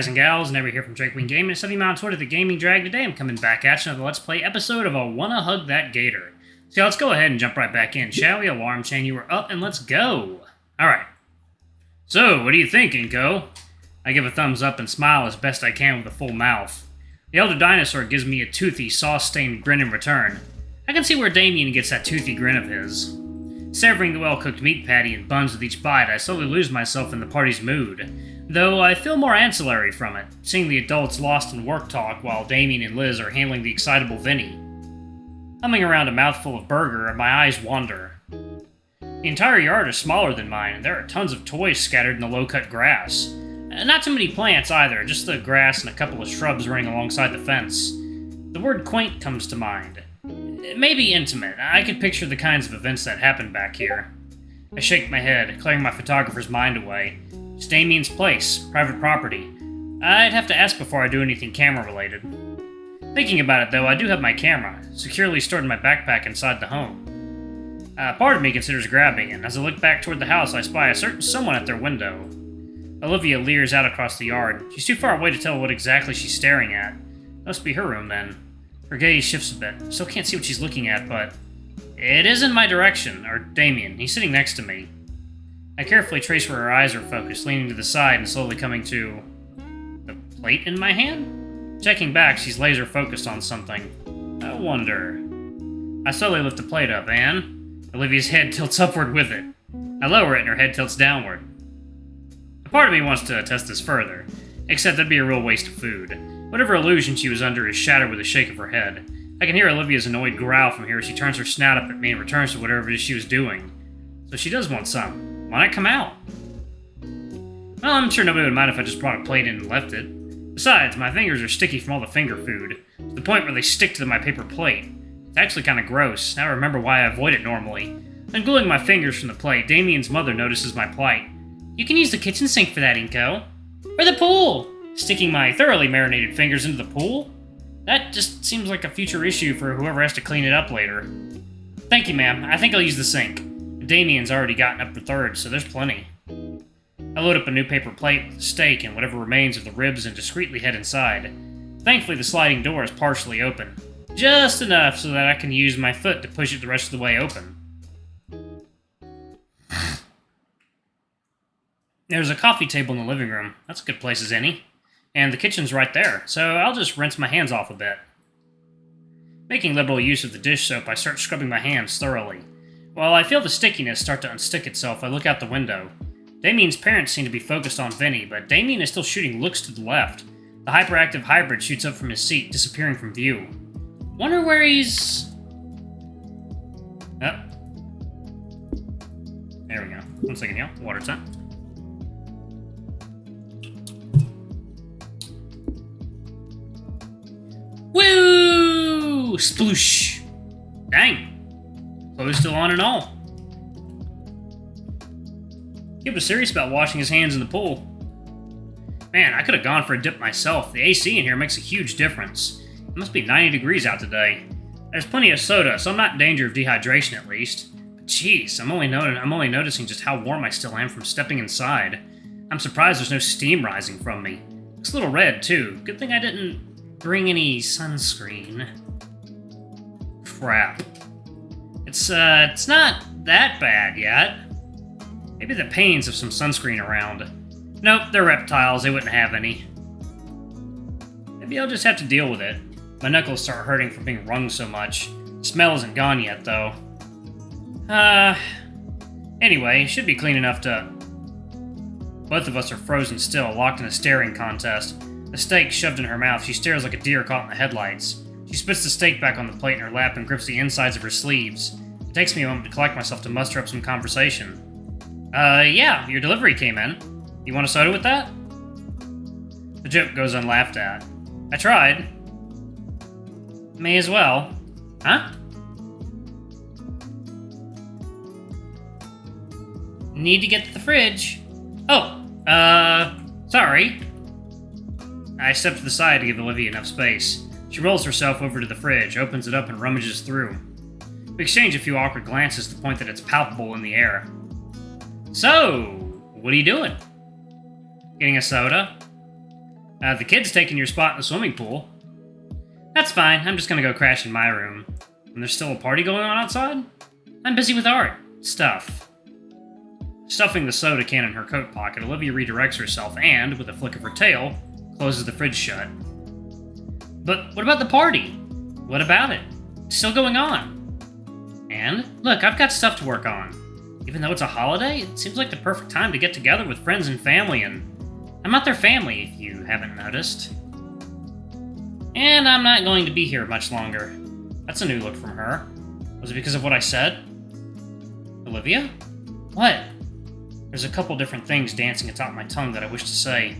guys and gals, never here from Drake Wing Gaming. It's Sunny Mountain Toward the Gaming Drag. Today I'm coming back at you with a Let's Play episode of I Wanna Hug That Gator. So let's go ahead and jump right back in, shall we? Alarm chain, you were up, and let's go! Alright. So, what do you think, Inco? I give a thumbs up and smile as best I can with a full mouth. The elder dinosaur gives me a toothy, sauce-stained grin in return. I can see where Damien gets that toothy grin of his. Savoring the well-cooked meat patty and buns with each bite, I slowly lose myself in the party's mood. Though I feel more ancillary from it, seeing the adults lost in work talk while Damien and Liz are handling the excitable Vinny. Humming around a mouthful of burger, my eyes wander. The entire yard is smaller than mine, and there are tons of toys scattered in the low-cut grass. Not too many plants either, just the grass and a couple of shrubs running alongside the fence. The word quaint comes to mind. Maybe intimate. I could picture the kinds of events that happen back here. I shake my head, clearing my photographer's mind away. It's Damien's place, private property. I'd have to ask before I do anything camera-related. Thinking about it, though, I do have my camera, securely stored in my backpack inside the home. Part of me considers grabbing it, and as I look back toward the house, I spy a certain someone at their window. Olivia leers out across the yard. She's too far away to tell what exactly she's staring at. Must be her room, then. Her gaze shifts a bit. Still can't see what she's looking at, but... It is in my direction, or Damien. He's sitting next to me. I carefully trace where her eyes are focused, leaning to the side and slowly coming to... the plate in my hand? Checking back, she's laser-focused on something. I wonder... I slowly lift the plate up, and... Olivia's head tilts upward with it. I lower it, and her head tilts downward. A part of me wants to test this further, except that'd be a real waste of food. Whatever illusion she was under is shattered with a shake of her head. I can hear Olivia's annoyed growl from here as she turns her snout up at me and returns to whatever it is she was doing. So she does want some. Why not come out? Well, I'm sure nobody would mind if I just brought a plate in and left it. Besides, my fingers are sticky from all the finger food, to the point where they stick to my paper plate. It's actually kind of gross. Now I remember why I avoid it normally. Ungluing my fingers from the plate, Damien's mother notices my plight. You can use the kitchen sink for that, Inco. Or the pool! Sticking my thoroughly marinated fingers into the pool? That just seems like a future issue for whoever has to clean it up later. Thank you, ma'am. I think I'll use the sink. Damien's already gotten up for third, so there's plenty. I load up a new paper plate with steak and whatever remains of the ribs and discreetly head inside. Thankfully, the sliding door is partially open. Just enough so that I can use my foot to push it the rest of the way open. There's a coffee table in the living room. That's a good place as any. And the kitchen's right there, so I'll just rinse my hands off a bit. Making liberal use of the dish soap, I start scrubbing my hands thoroughly. While I feel the stickiness start to unstick itself, I look out the window. Damien's parents seem to be focused on Vinny, but Damien is still shooting looks to the left. The hyperactive hybrid shoots up from his seat, disappearing from view. Wonder where he's... Oh. There we go. 1 second, y'all. Water time. Woo! Sploosh! Dang. Clothes still on and all. He was serious about washing his hands in the pool. Man, I could have gone for a dip myself. The AC in here makes a huge difference. It must be 90 degrees out today. There's plenty of soda, so I'm not in danger of dehydration at least. But jeez, I'm only noticing just how warm I still am from stepping inside. I'm surprised there's no steam rising from me. Looks a little red, too. Good thing I didn't bring any sunscreen. Crap. It's not that bad yet. Maybe the pains of some sunscreen around. Nope, they're reptiles, they wouldn't have any. Maybe I'll just have to deal with it. My knuckles start hurting from being wrung so much. The smell isn't gone yet, though. Anyway, should be clean enough to... Both of us are frozen still, locked in a staring contest. The steak shoved in her mouth, she stares like a deer caught in the headlights. She spits the steak back on the plate in her lap and grips the insides of her sleeves. It takes me a moment to collect myself to muster up some conversation. Yeah, your delivery came in. You want a soda with that? The joke goes unlaughed at. I tried. May as well. Huh? Need to get to the fridge. Oh, sorry. I step to the side to give Olivia enough space. She rolls herself over to the fridge, opens it up, and rummages through. We exchange a few awkward glances to the point that it's palpable in the air. So, what are you doing? Getting a soda? The kid's taking your spot in the swimming pool. That's fine, I'm just gonna go crash in my room. And there's still a party going on outside? I'm busy with art. Stuff. Stuffing the soda can in her coat pocket, Olivia redirects herself and, with a flick of her tail, closes the fridge shut. But what about the party? What about it? It's still going on. And, look, I've got stuff to work on. Even though it's a holiday, it seems like the perfect time to get together with friends and family, and I'm not their family, if you haven't noticed. And I'm not going to be here much longer. That's a new look from her. Was it because of what I said? Olivia? What? There's a couple different things dancing atop my tongue that I wish to say.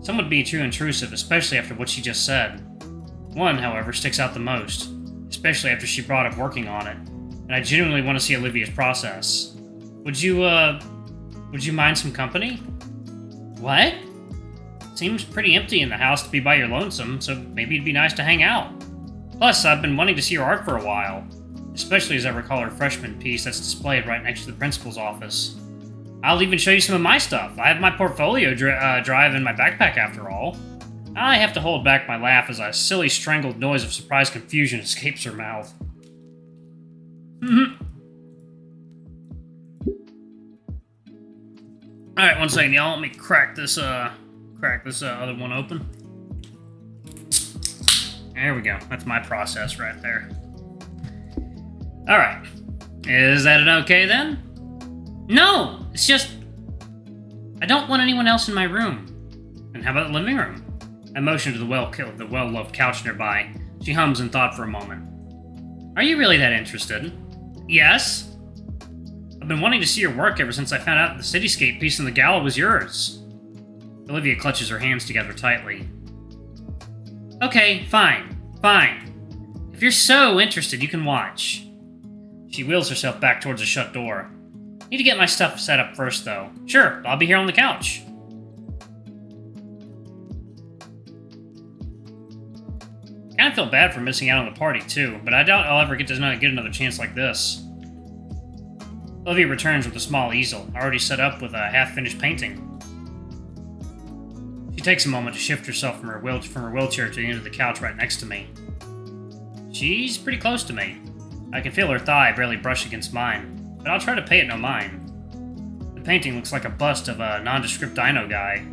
Some would be too intrusive, especially after what she just said. One, however, sticks out the most, especially after she brought up working on it, and I genuinely want to see Olivia's process. Would you mind some company? What? Seems pretty empty in the house to be by your lonesome, so maybe it'd be nice to hang out. Plus, I've been wanting to see your art for a while, especially as I recall her freshman piece that's displayed right next to the principal's office. I'll even show you some of my stuff. I have my portfolio drive in my backpack after all. I have to hold back my laugh as a silly strangled noise of surprised confusion escapes her mouth. Alright, one second, y'all. Let me crack this other one open. There we go. That's my process right there. Alright. Is that an okay then? No! It's just... I don't want anyone else in my room. And how about the living room? I motion to the well-loved couch nearby. She hums in thought for a moment. Are you really that interested? Yes. I've been wanting to see your work ever since I found out the cityscape piece in the gala was yours. Olivia clutches her hands together tightly. Okay, fine. If you're so interested, you can watch. She wheels herself back towards the shut door. Need to get my stuff set up first, though. Sure, I'll be here on the couch. Kind of feel bad for missing out on the party, too, but I doubt I'll ever get another chance like this. Olivia returns with a small easel, already set up with a half-finished painting. She takes a moment to shift herself from her wheelchair to the end of the couch right next to me. She's pretty close to me. I can feel her thigh barely brush against mine, but I'll try to pay it no mind. The painting looks like a bust of a nondescript dino guy.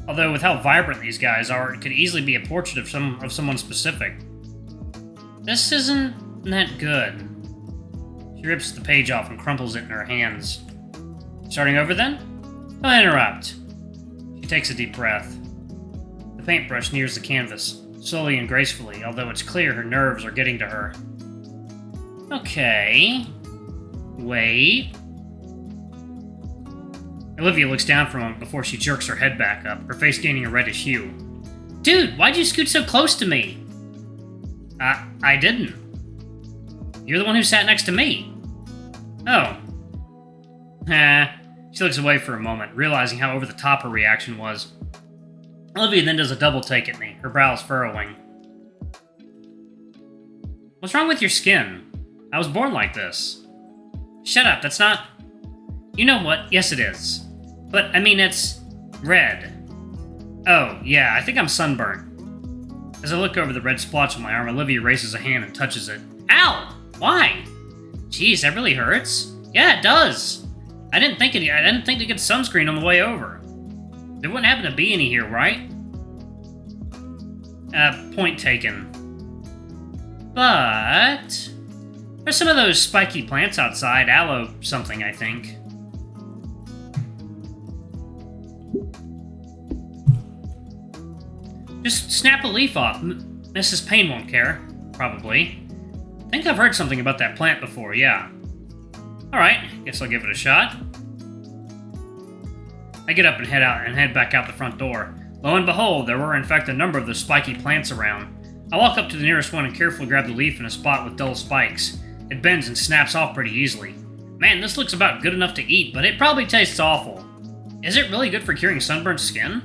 Although with how vibrant these guys are, it could easily be a portrait of someone specific. This isn't that good. She rips the page off and crumples it in her hands. Starting over then? Don't interrupt. She takes a deep breath. The paintbrush nears the canvas, slowly and gracefully, although it's clear her nerves are getting to her. Okay. Wait. Olivia looks down for a moment before she jerks her head back up, her face gaining a reddish hue. Dude, why'd you scoot so close to me? I didn't. You're the one who sat next to me. Oh. She looks away for a moment, realizing how over the top her reaction was. Olivia then does a double take at me, her brows furrowing. What's wrong with your skin? I was born like this. Shut up, that's not... You know what? Yes, it is. But, I mean, it's... red. Oh, yeah, I think I'm sunburned. As I look over the red splotch on my arm, Olivia raises a hand and touches it. Ow! Why? Jeez, that really hurts. Yeah, it does. I didn't think to get sunscreen on the way over. There wouldn't happen to be any here, right? Point taken. But... there's some of those spiky plants outside. Aloe something, I think. Just snap a leaf off. Mrs. Payne won't care. Probably. I think I've heard something about that plant before, yeah. Alright, guess I'll give it a shot. I get up and head back out the front door. Lo and behold, there were in fact a number of those spiky plants around. I walk up to the nearest one and carefully grab the leaf in a spot with dull spikes. It bends and snaps off pretty easily. Man, this looks about good enough to eat, but it probably tastes awful. Is it really good for curing sunburned skin?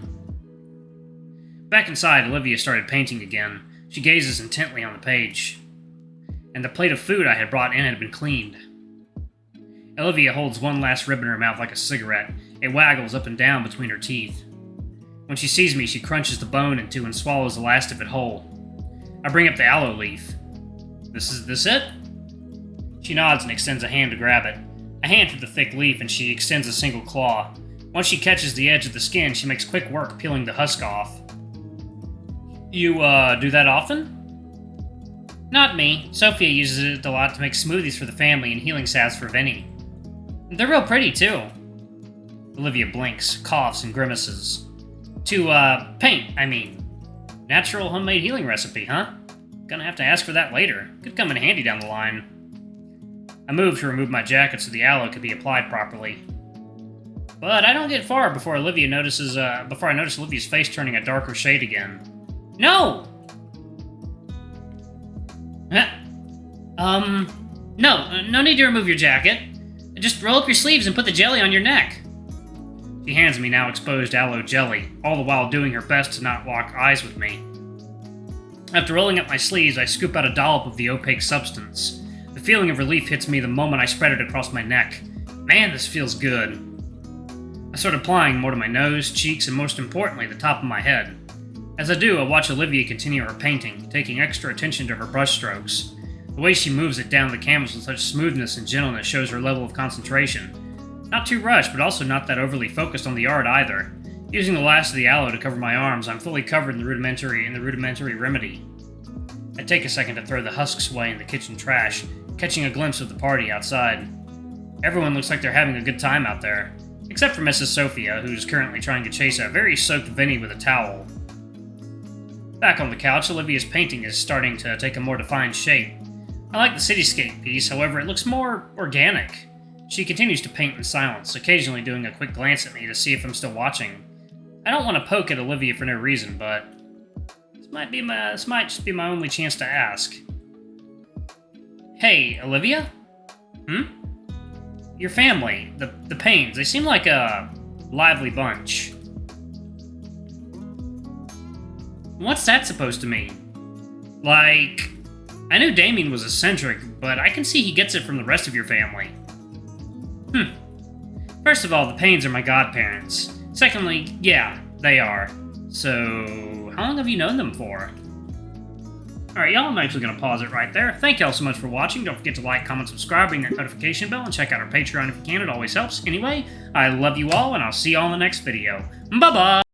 Back inside, Olivia started painting again. She gazes intently on the page. And the plate of food I had brought in had been cleaned. Olivia holds one last rib in her mouth like a cigarette. It waggles up and down between her teeth. When she sees me, she crunches the bone into and swallows the last of it whole. I bring up the aloe leaf. This it? She nods and extends a hand to grab it. I hand her the thick leaf and she extends a single claw. Once she catches the edge of the skin, she makes quick work peeling the husk off. You, do that often? Not me. Sophia uses it a lot to make smoothies for the family and healing salves for Vinny. They're real pretty, too. Olivia blinks, coughs, and grimaces. To, paint, I mean. Natural homemade healing recipe, huh? Gonna have to ask for that later. Could come in handy down the line. I move to remove my jacket so the aloe could be applied properly. But I don't get far before I notice Olivia's face turning a darker shade again. No! No need to remove your jacket. Just roll up your sleeves and put the jelly on your neck. She hands me now exposed aloe jelly, all the while doing her best to not lock eyes with me. After rolling up my sleeves, I scoop out a dollop of the opaque substance. The feeling of relief hits me the moment I spread it across my neck. Man, this feels good. I start applying more to my nose, cheeks, and most importantly, the top of my head. As I do, I watch Olivia continue her painting, taking extra attention to her brushstrokes. The way she moves it down the canvas with such smoothness and gentleness shows her level of concentration. Not too rushed, but also not that overly focused on the art either. Using the last of the aloe to cover my arms, I'm fully covered in the rudimentary remedy. I take a second to throw the husks away in the kitchen trash, catching a glimpse of the party outside. Everyone looks like they're having a good time out there, except for Mrs. Sophia, who's currently trying to chase a very soaked Vinny with a towel. Back on the couch, Olivia's painting is starting to take a more defined shape. I like the cityscape piece, however, it looks more organic. She continues to paint in silence, occasionally doing a quick glance at me to see if I'm still watching. I don't want to poke at Olivia for no reason, but this might just be my only chance to ask. Hey, Olivia? Your family, the Paynes, they seem like a lively bunch. What's that supposed to mean? Like, I knew Damien was eccentric, but I can see he gets it from the rest of your family. First of all, the Paynes are my godparents. Secondly, yeah, they are. So, how long have you known them for? Alright, y'all, I'm actually going to pause it right there. Thank y'all so much for watching. Don't forget to like, comment, subscribe, ring that notification bell, and check out our Patreon if you can. It always helps. Anyway, I love you all, and I'll see y'all in the next video. Bye-bye!